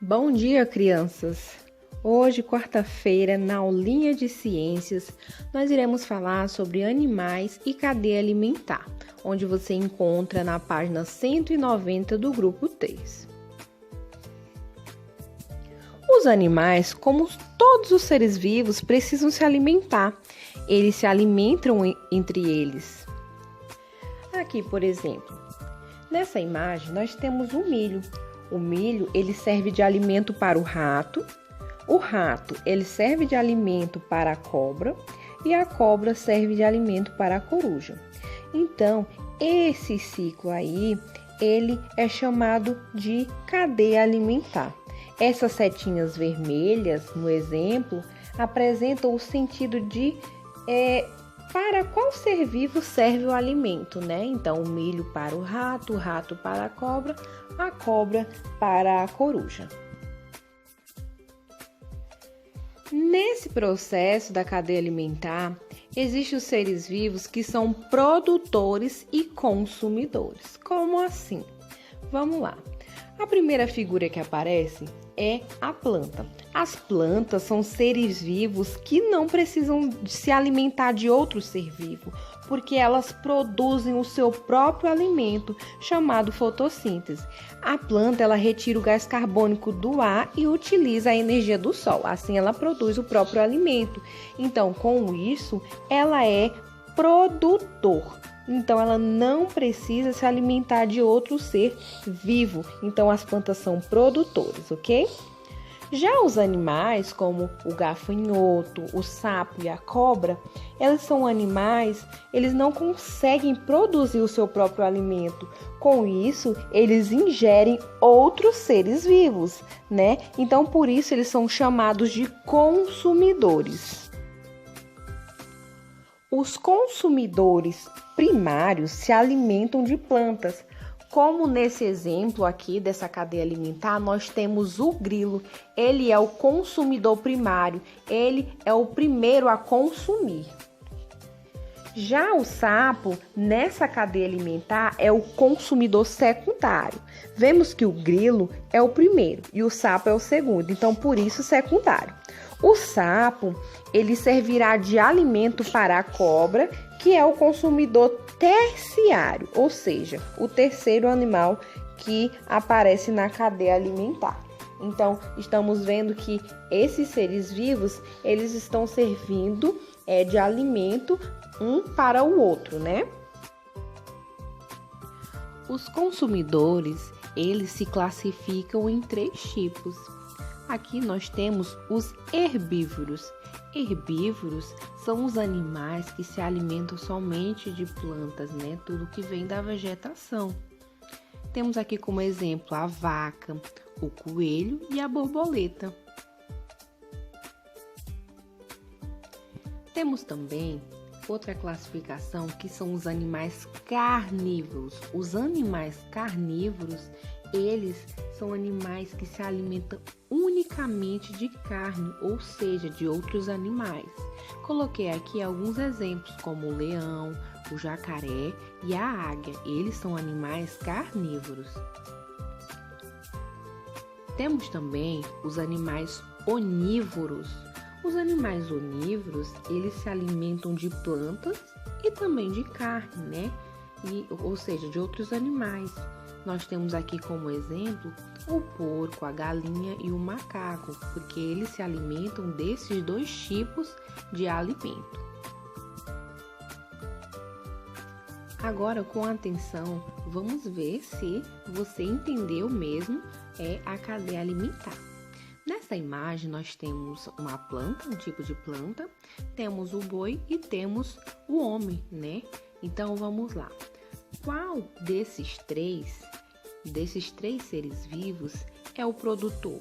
Bom dia, crianças! Hoje, quarta-feira, na aulinha de ciências, nós iremos falar sobre animais e cadeia alimentar, onde você encontra na página 190 do grupo 3. Os animais, como todos os seres vivos, precisam se alimentar. Eles se alimentam entre eles. Aqui, por exemplo, nessa imagem, nós temos o milho. O milho, ele serve de alimento para o rato ele serve de alimento para a cobra e a cobra serve de alimento para a coruja. Então, esse ciclo aí, ele é chamado de cadeia alimentar. Essas setinhas vermelhas, no exemplo, apresentam o sentido de para qual ser vivo serve o alimento, né? Então, o milho para o rato para a cobra para a coruja. Nesse processo da cadeia alimentar, existem os seres vivos que são produtores e consumidores. Como assim? Vamos lá. A primeira figura que aparece é a planta. As plantas são seres vivos que não precisam se alimentar de outro ser vivo, porque elas produzem o seu próprio alimento, chamado fotossíntese. A planta, ela retira o gás carbônico do ar e utiliza a energia do sol. Assim, ela produz o próprio alimento. Então, com isso, ela é produtor. Então, ela não precisa se alimentar de outro ser vivo. Então, as plantas são produtores, ok? Já os animais, como o gafanhoto, o sapo e a cobra, eles são animais, eles não conseguem produzir o seu próprio alimento. Com isso, eles ingerem outros seres vivos, né? Então, por isso, eles são chamados de consumidores. Os consumidores primários se alimentam de plantas. Como nesse exemplo aqui dessa cadeia alimentar, nós temos o grilo. Ele é o consumidor primário, ele é o primeiro a consumir. Já o sapo, nessa cadeia alimentar, é o consumidor secundário. Vemos que o grilo é o primeiro e o sapo é o segundo, então por isso secundário. O sapo, ele servirá de alimento para a cobra, que é o consumidor terciário, ou seja, o terceiro animal que aparece na cadeia alimentar. Então, estamos vendo que esses seres vivos, eles estão servindo de alimento um para o outro, né? Os consumidores, eles se classificam em 3 tipos. Aqui nós temos os herbívoros. Herbívoros são os animais que se alimentam somente de plantas, né? Tudo que vem da vegetação. Temos aqui como exemplo a vaca, o coelho e a borboleta. Temos também outra classificação que são os animais carnívoros. Os animais carnívoros, eles são animais que se alimentam unicamente de carne, ou seja, de outros animais. Coloquei aqui alguns exemplos, como o leão, o jacaré e a águia. Eles são animais carnívoros. Temos também os animais onívoros. Os animais onívoros, eles se alimentam de plantas e também de carne, né? Ou seja, de outros animais. Nós temos aqui como exemplo o porco, a galinha e o macaco, porque eles se alimentam desses 2 tipos de alimento. Agora, com atenção, vamos ver se você entendeu mesmo a cadeia alimentar. Nessa imagem, nós temos uma planta, um tipo de planta, temos o boi e temos o homem, né? Então, vamos lá. Qual desses três seres vivos é o produtor?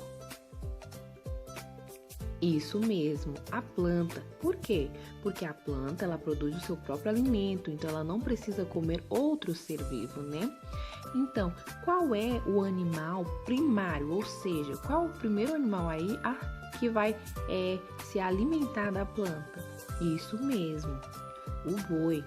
Isso mesmo, a planta. Por quê? Porque a planta, ela produz o seu próprio alimento, então ela não precisa comer outro ser vivo, né? Então, qual é o animal primário? Ou seja, qual o primeiro animal aí que vai se alimentar da planta? Isso mesmo, o boi.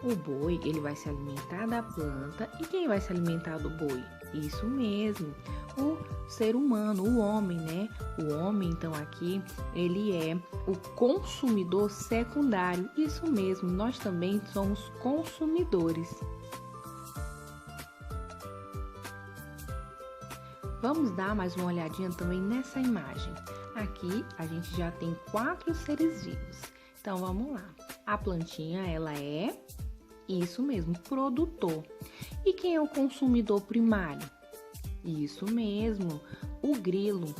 O boi, ele vai se alimentar da planta. E quem vai se alimentar do boi? Isso mesmo. O ser humano, o homem, né? O homem, então, aqui, ele é o consumidor secundário. Isso mesmo, nós também somos consumidores. Vamos dar mais uma olhadinha também nessa imagem. Aqui, a gente já tem 4 seres vivos. Então, vamos lá. A plantinha, ela é, isso mesmo, produtor. E quem é o consumidor primário? Isso mesmo, o grilo.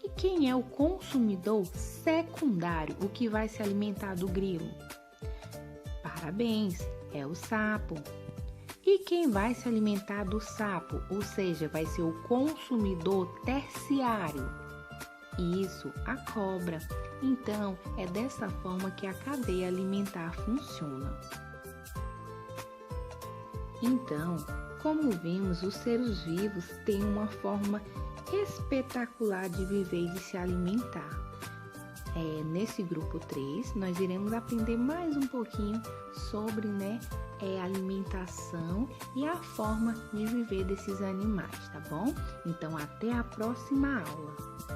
E quem é o consumidor secundário? O que vai se alimentar do grilo? Parabéns, é o sapo. E quem vai se alimentar do sapo? Ou seja, vai ser o consumidor terciário? Isso, a cobra. Então, é dessa forma que a cadeia alimentar funciona. Então, como vimos, os seres vivos têm uma forma espetacular de viver e de se alimentar. Nesse grupo 3, nós iremos aprender mais um pouquinho sobre alimentação e a forma de viver desses animais, tá bom? Então, até a próxima aula!